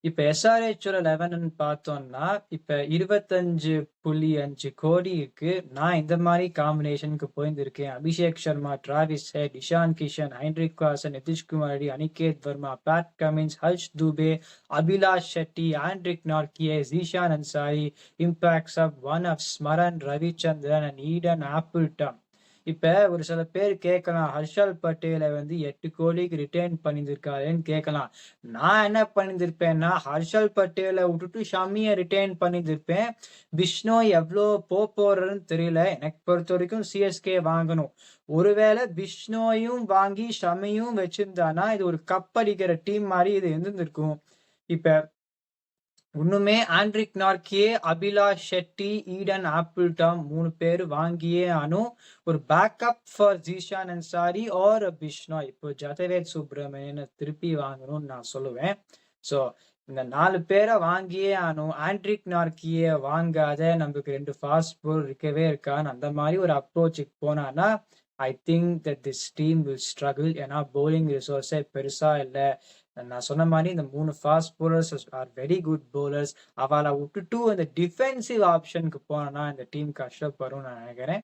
இப்ப எஸ்ஆர்ஹெச்சோட 11ன்னு பார்த்தோம்னா, இப்ப 25.5 கோடி இருக்கு. நான் இந்த மாரி காம்பினேஷனுக்கு போயிருந்திருக்கேன். Abhishek Sharma, Travis Head, Ishan Kishan, Heinrich Klaasen, Nitish Kumar, Aniket Verma, Pat Cummins, Harsh Dubey, Abhilash Shetty, Anrich Nortje, Zeeshan Ansari, impact sub, one of Smaran, Ravichandran and Eden Appleton. இப்ப ஒரு சில பேர் கேட்கலாம், ஹர்ஷல் பட்டேலை 8 கோடிக்கு ரிட்டர்ன் பண்ணியிருக்காருன்னு கேட்கலாம். நான் என்ன பண்ணியிருப்பேன்னா, ஹர்ஷல் பட்டேலை விட்டுட்டு ஷமியை ரிட்டர்ன் பண்ணியிருப்பேன். பிஷ்னோய் எவ்வளோ போறாருன்னு தெரியல. எனக்கு பொறுத்த வரைக்கும் சிஎஸ்கே வாங்கணும். ஒருவேளை பிஷ்னோயும் வாங்கி ஷமியும் வச்சிருந்தானா இது ஒரு கப் அடிக்கிற டீம் மாதிரி இது இருந்திருக்கும். இப்ப இன்னுமே ஆண்ட்ரிக் நார்கியே, அபிலாஷ் ஷெட்டி, ஈடன் ஆப்பிள்டாம் 3 பேர் வாங்கியே ஆனும். ஒரு backup for Zeeshan Ansari or Bishnoi. இப்போ ஜதவேத் சுப்ரமணியனை திருப்பி வாங்கணும்னு நான் சொல்லுவேன். ஸோ இந்த 4 பேரை வாங்கியே ஆனும். ஆண்ட்ரிக் நார்கியே வாங்காத நமக்கு 2 ஃபாஸ்ட் போல் இருக்கவே இருக்கான்னு அந்த மாதிரி ஒரு அப்ரோச்சுக்கு போனான்னா I think that this team will struggle. ஏன்னா பவுலிங் ரிசோர்ஸே பெருசா இல்லை. நான் சொன்ன மாதிரி இந்த 3 fast bowlers are very good bowlers. அவளை விட்டுட்டு அந்த டிஃபென்சிவ் ஆப்ஷனுக்கு போனா இந்த டீம் கஷ்டப்படும் நான் நினைக்கிறேன்.